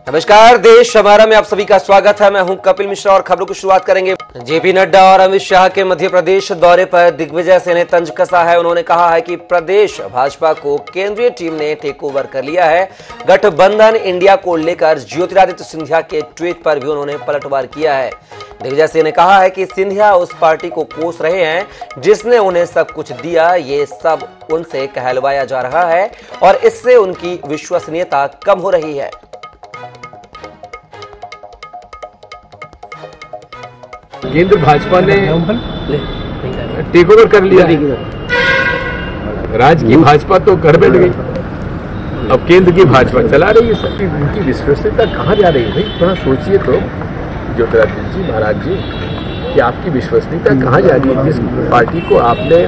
नमस्कार, देश हमारा में आप सभी का स्वागत है। मैं हूं कपिल मिश्रा और खबरों की शुरुआत करेंगे। जेपी नड्डा और अमित शाह के मध्य प्रदेश दौरे पर दिग्विजय सिंह ने तंज कसा है। उन्होंने कहा है कि प्रदेश भाजपा को केंद्रीय टीम ने टेक ओवर कर लिया है। गठबंधन इंडिया को लेकर ज्योतिरादित्य सिंधिया के ट्वीट पर भी उन्होंने पलटवार किया है। दिग्विजय सिंह ने कहा है कि सिंधिया उस पार्टी को कोस रहे हैं जिसने उन्हें सब कुछ दिया। ये सब उनसे कहलवाया जा रहा है और इससे उनकी विश्वसनीयता कम हो रही है। केंद्र भाजपा ने टेक ओवर कर लिया। राज्य की भाजपा तो घर बैठ गई, अब केंद्र की भाजपा चला रही है। सर, उनकी विश्वसनीयता कहाँ जा रही है? भाई थोड़ा सोचिए तो ज्योतिरादित्य जी महाराज जी कि आपकी विश्वसनीयता कहाँ जा रही है? जिस पार्टी को आपने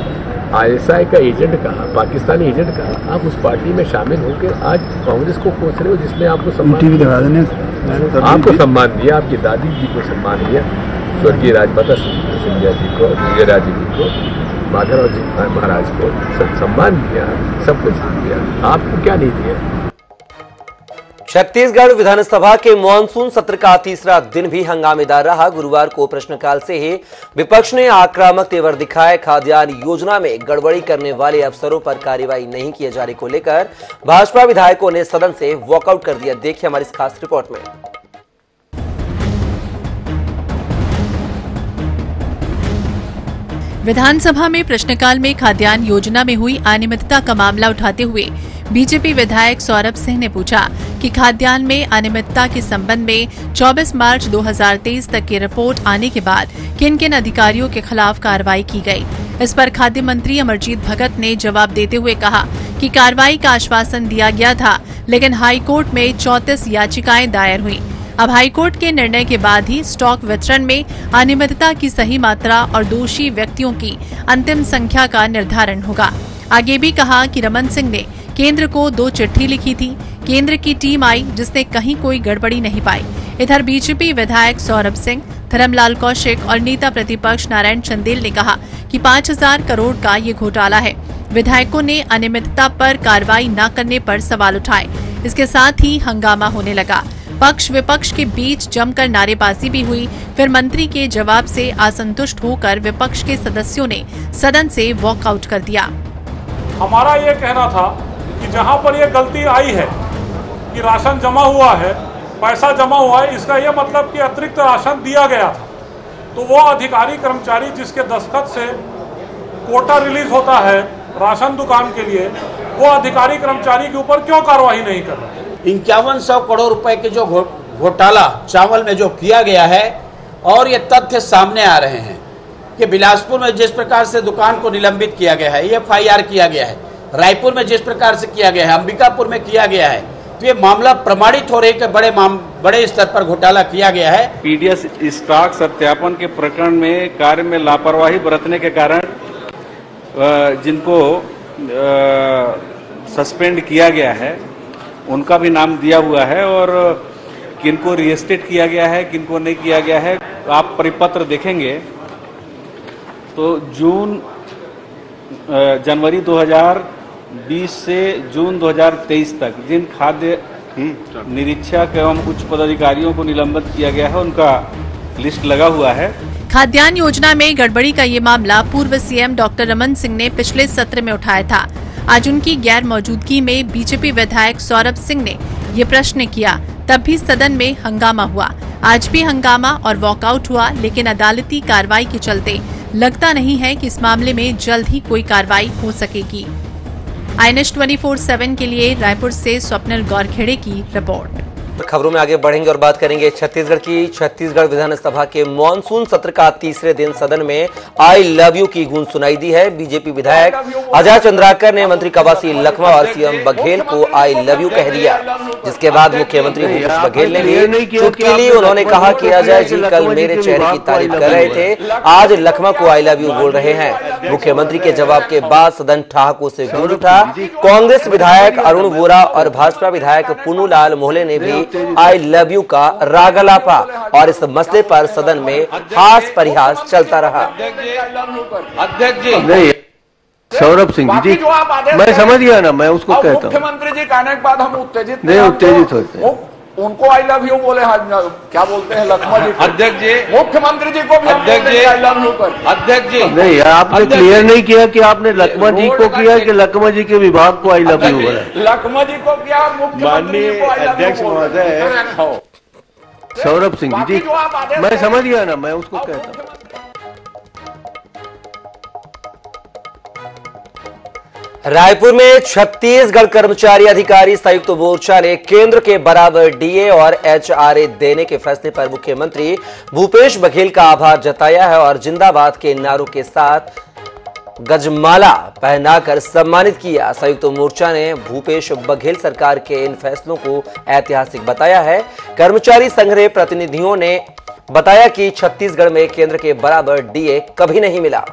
ISI का एजेंट कहा, पाकिस्तानी एजेंट कहा, आप उस पार्टी में शामिल होकर आज कांग्रेस को कोस रहे हो, जिसने आपको सम्मान दिया, आपकी दादी जी को सम्मान दिया, स्वर्गीय राजमाता सिंधिया जी को, विजयराज जी को, माधवराव जी महाराज को सम्मान दिया, सब कुछ दिया, आपको क्या नहीं दिया? छत्तीसगढ़ विधानसभा के मॉनसून सत्र का तीसरा दिन भी हंगामेदार रहा। गुरुवार को प्रश्नकाल से ही विपक्ष ने आक्रामक तेवर दिखाए। खाद्यान्न योजना में गड़बड़ी करने वाले अफसरों पर कार्रवाई नहीं किए जाने को लेकर भाजपा विधायकों ने सदन से वॉकआउट कर दिया। देखिए हमारी इस खास रिपोर्ट में। विधानसभा में प्रश्नकाल में खाद्यान्न योजना में हुई अनियमितता का मामला उठाते हुए बीजेपी विधायक सौरभ सिंह ने पूछा कि खाद्यान्न में अनियमितता के संबंध में 24 मार्च 2023 तक की रिपोर्ट आने के बाद किन किन अधिकारियों के खिलाफ कार्रवाई की गई। इस पर खाद्य मंत्री अमरजीत भगत ने जवाब देते हुए कहा कि कार्रवाई का आश्वासन दिया गया था, लेकिन हाईकोर्ट में 34 याचिकाएं दायर हुई। अब हाईकोर्ट के निर्णय के बाद ही स्टॉक वितरण में अनियमितता की सही मात्रा और दोषी व्यक्तियों की अंतिम संख्या का निर्धारण होगा। आगे भी कहा कि रमन सिंह ने केंद्र को 2 चिट्ठी लिखी थी। केंद्र की टीम आई जिसने कहीं कोई गड़बड़ी नहीं पाई। इधर बीजेपी विधायक सौरभ सिंह, धर्मलाल कौशिक और नेता प्रतिपक्ष नारायण चंदेल ने कहा कि 5000 करोड़ का ये घोटाला है। विधायकों ने अनियमितता पर कार्रवाई न करने पर सवाल उठाए। इसके साथ ही हंगामा होने लगा। पक्ष विपक्ष के बीच जमकर नारेबाजी भी हुई। फिर मंत्री के जवाब से असंतुष्ट होकर विपक्ष के सदस्यों ने सदन से वॉकआउट कर दिया। हमारा ये कहना था कि जहां पर ये गलती आई है कि राशन जमा हुआ है, पैसा जमा हुआ है, इसका ये मतलब कि अतिरिक्त राशन दिया गया था, तो वो अधिकारी कर्मचारी जिसके दस्तखत से कोटा रिलीज होता है राशन दुकान के लिए, वो अधिकारी कर्मचारी के ऊपर क्यों कार्रवाई नहीं कर रहे? 5100 करोड़ रुपए के जो घोटाला चावल में जो किया गया है, और ये तथ्य सामने आ रहे हैं कि बिलासपुर में जिस प्रकार से दुकान को निलंबित किया गया है, FIR किया गया है, रायपुर में जिस प्रकार से किया गया है, अंबिकापुर में किया गया है, तो ये मामला प्रमाणित हो रही है कि बड़े स्तर पर घोटाला किया गया है। पीडीएस स्टॉक सत्यापन के प्रकरण में कार्य में लापरवाही बरतने के कारण जिनको सस्पेंड किया गया है उनका भी नाम दिया हुआ है, और किनको रीएस्टेट किया गया है, किनको नहीं किया गया है। आप परिपत्र देखेंगे तो जनवरी 2020 से जून 2023 तक जिन खाद्य निरीक्षक एवं उच्च पदाधिकारियों को निलंबित किया गया है उनका लिस्ट लगा हुआ है। खाद्यान्न योजना में गड़बड़ी का ये मामला पूर्व सीएम डॉक्टर रमन सिंह ने पिछले सत्र में उठाया था। आज उनकी गैर मौजूदगी में बीजेपी विधायक सौरभ सिंह ने ये प्रश्न किया, तब भी सदन में हंगामा हुआ। आज भी हंगामा और वॉकआउट हुआ, लेकिन अदालती कार्रवाई के चलते लगता नहीं है कि इस मामले में जल्द ही कोई कार्रवाई हो सकेगी। INS 24/7 के लिए रायपुर से स्वप्निल गौरखेड़े की रिपोर्ट। खबरों में आगे बढ़ेंगे और बात करेंगे छत्तीसगढ़ विधानसभा के मॉनसून सत्र का तीसरे दिन सदन में आई लव यू की गूंज सुनाई दी है। बीजेपी विधायक अजय चंद्राकर ने मंत्री कवासी लखमा और सीएम बघेल को आई लव यू कह दिया, जिसके बाद मुख्यमंत्री भूपेश बघेल ने भी चुटकी ली। उन्होंने कहा कि अजय जी कल मेरे चेहरे की तारीफ कर रहे थे, आज लखमा को आई लव यू बोल रहे हैं। मुख्यमंत्री के जवाब के बाद सदन ठहाकों से गूंज उठा। कांग्रेस विधायक अरुण वोरा और भाजपा विधायक पुन्नूलाल मोहले ने भी आई लव यू का रागलापा और इस मसले पर सदन में हास परिहास चलता रहा। अध्यक्ष जी नहीं, सौरभ सिंह जी, मैं समझ गया ना, मैं उसको कहता हूँ। मुख्यमंत्री जी कहने के बाद हम उत्तेजित नहीं, उत्तेजित होते हैं। उनको आई लव यू बोले, क्या बोलते हैं लक्ष्मण जी, अध्यक्ष जी, मुख्यमंत्री जी को भी अध्यक्ष जी, आई लव यू कर। अध्यक्ष जी नहीं, आपने क्लियर नहीं किया कि आपने लक्ष्मण जी को किया कि लक्ष्मण जी के विभाग को आई लव यू बोला। लक्ष्मण जी को क्या, मुख्यमंत्री जी को आई लव यू। अध्यक्ष महोदय सौरभ सिंह जी, मैं समझ गया ना, मैं उसको कहता हूँ। रायपुर में छत्तीसगढ़ कर्मचारी अधिकारी संयुक्त मोर्चा ने केंद्र के बराबर डीए और एचआरए देने के फैसले पर मुख्यमंत्री भूपेश बघेल का आभार जताया है और जिंदाबाद के नारों के साथ गजमाला पहनाकर सम्मानित किया। संयुक्त मोर्चा ने भूपेश बघेल सरकार के इन फैसलों को ऐतिहासिक बताया है। कर्मचारी संघ के प्रतिनिधियों ने बताया कि छत्तीसगढ़ में केंद्र के बराबर डीए कभी नहीं मिला।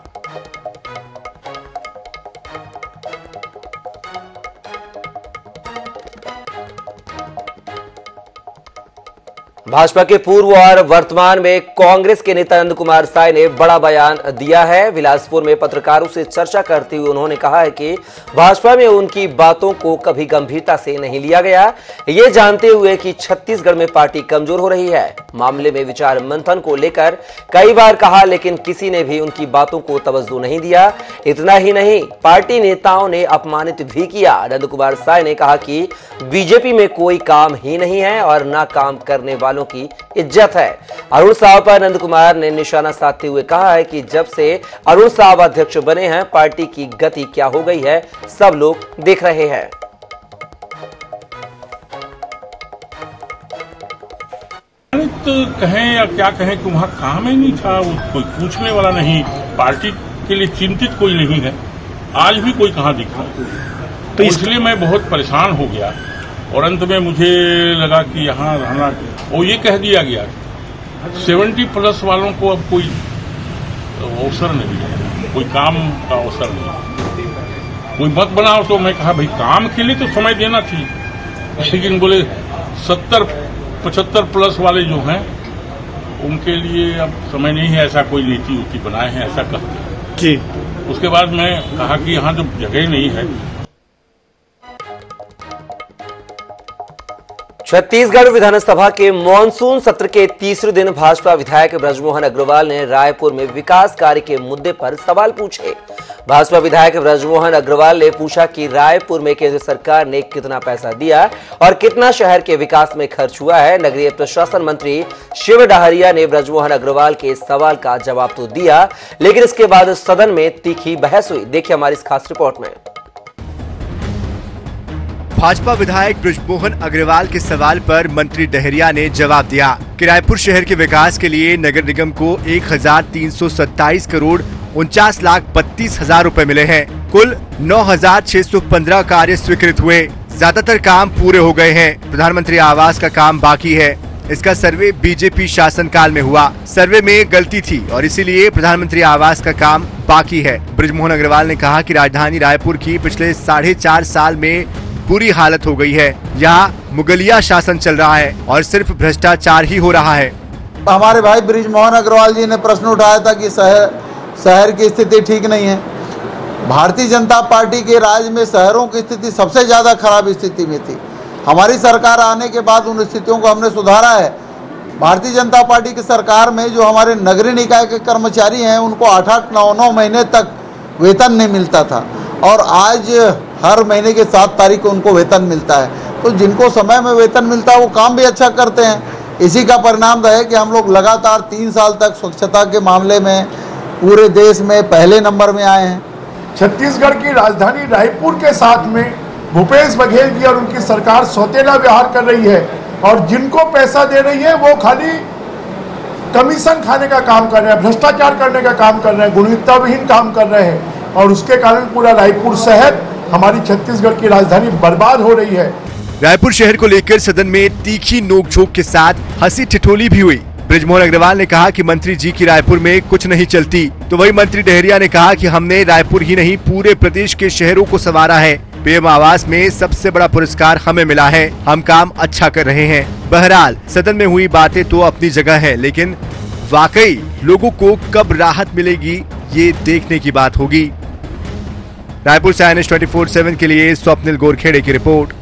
भाजपा के पूर्व और वर्तमान में कांग्रेस के नेता नंद कुमार साय ने बड़ा बयान दिया है। बिलासपुर में पत्रकारों से चर्चा करते हुए उन्होंने कहा है कि भाजपा में उनकी बातों को कभी गंभीरता से नहीं लिया गया, ये जानते हुए कि छत्तीसगढ़ में पार्टी कमजोर हो रही है। मामले में विचार मंथन को लेकर कई बार कहा, लेकिन किसी ने भी उनकी बातों को तवज्जो नहीं दिया। इतना ही नहीं, पार्टी नेताओं ने अपमानित भी किया। नंद कुमार साय ने कहा कि बीजेपी में कोई काम ही नहीं है और ना काम करने वालों की इज्जत है। अरुण साव पर नंद कुमार ने निशाना साधते हुए कहा है कि जब से अरुण साव अध्यक्ष बने हैं, पार्टी की गति क्या हो गई है सब लोग देख रहे हैं। तो कहें या क्या कहें कि वहाँ काम ही नहीं था, वो कोई पूछने वाला नहीं, पार्टी के लिए चिंतित कोई नहीं है, आज भी कोई कहाँ दिख रहा। तो इसलिए मैं बहुत परेशान हो गया और अंत में मुझे लगा कि यहाँ रहना, वो ये कह दिया गया 70+ वालों को अब कोई अवसर नहीं है, कोई काम का अवसर नहीं, कोई मत बनाओ। तो मैं कहा भाई काम के लिए तो समय देना चाहिए, लेकिन बोले 70-75+ वाले जो हैं उनके लिए अब समय नहीं है, ऐसा कोई नीति उति बनाए हैं, ऐसा कहते हैं जी। उसके बाद मैं कहा कि यहाँ जो जगह नहीं है। छत्तीसगढ़ विधानसभा के मॉनसून सत्र के तीसरे दिन भाजपा विधायक ब्रजमोहन अग्रवाल ने रायपुर में विकास कार्य के मुद्दे पर सवाल पूछे। भाजपा विधायक ब्रजमोहन अग्रवाल ने पूछा कि रायपुर में केंद्र सरकार ने कितना पैसा दिया और कितना शहर के विकास में खर्च हुआ है। नगरीय प्रशासन मंत्री शिव डहरिया ने ब्रजमोहन अग्रवाल के सवाल का जवाब तो दिया, लेकिन इसके बाद सदन में तीखी बहस हुई। देखिए हमारी इस खास रिपोर्ट में। भाजपा विधायक ब्रजमोहन अग्रवाल के सवाल पर मंत्री डहरिया ने जवाब दिया कि रायपुर शहर के विकास के लिए नगर निगम को 1327 करोड़ 49,32,000 रुपए मिले हैं। कुल 9,615 कार्य स्वीकृत हुए, ज्यादातर काम पूरे हो गए हैं। प्रधानमंत्री आवास का काम बाकी है, इसका सर्वे बीजेपी शासनकाल में हुआ, सर्वे में गलती थी और इसीलिए प्रधानमंत्री आवास का काम बाकी है। ब्रजमोहन अग्रवाल ने कहा कि राजधानी रायपुर की पिछले 4.5 साल में बुरी हालत हो गई है, यहाँ मुगलिया शासन चल रहा है और सिर्फ भ्रष्टाचार ही हो रहा है। हमारे भाई ब्रजमोहन अग्रवाल जी ने प्रश्न उठाया था कि शहर की स्थिति ठीक नहीं है। भारतीय जनता पार्टी के राज में शहरों की स्थिति सबसे ज्यादा खराब स्थिति में थी। हमारी सरकार आने के बाद उन स्थितियों को हमने सुधारा है। भारतीय जनता पार्टी की सरकार में जो हमारे नगरीय निकाय के कर्मचारी हैं उनको 8-8, 9-9 महीने तक वेतन नहीं मिलता था और आज हर महीने के 7 तारीख को उनको वेतन मिलता है। तो जिनको समय में वेतन मिलता है वो काम भी अच्छा करते हैं। इसी का परिणाम है कि हम लोग लगातार 3 साल तक स्वच्छता के मामले में पूरे देश में पहले नंबर में आए हैं। छत्तीसगढ़ की राजधानी रायपुर के साथ में भूपेश बघेल जी और उनकी सरकार सौतेला व्यवहार कर रही है और जिनको पैसा दे रही है वो खाली कमीशन खाने का काम कर रहे हैं, भ्रष्टाचार करने का काम कर रहे हैं, गुणवत्ता विहीन काम कर रहे हैं और उसके कारण पूरा रायपुर शहर, हमारी छत्तीसगढ़ की राजधानी बर्बाद हो रही है। रायपुर शहर को लेकर सदन में तीखी नोकझोंक के साथ हंसी ठिठोली भी हुई। ब्रजमोहन अग्रवाल ने कहा कि मंत्री जी की रायपुर में कुछ नहीं चलती, तो वही मंत्री डहरिया ने कहा कि हमने रायपुर ही नहीं पूरे प्रदेश के शहरों को संवारा है। पीएम आवास में सबसे बड़ा पुरस्कार हमें मिला है, हम काम अच्छा कर रहे हैं। बहरहाल सदन में हुई बातें तो अपनी जगह है, लेकिन वाकई लोगों को कब राहत मिलेगी ये देखने की बात होगी। रायपुर से INS 24/7 के लिए स्वप्निल गोरखेड़े की रिपोर्ट।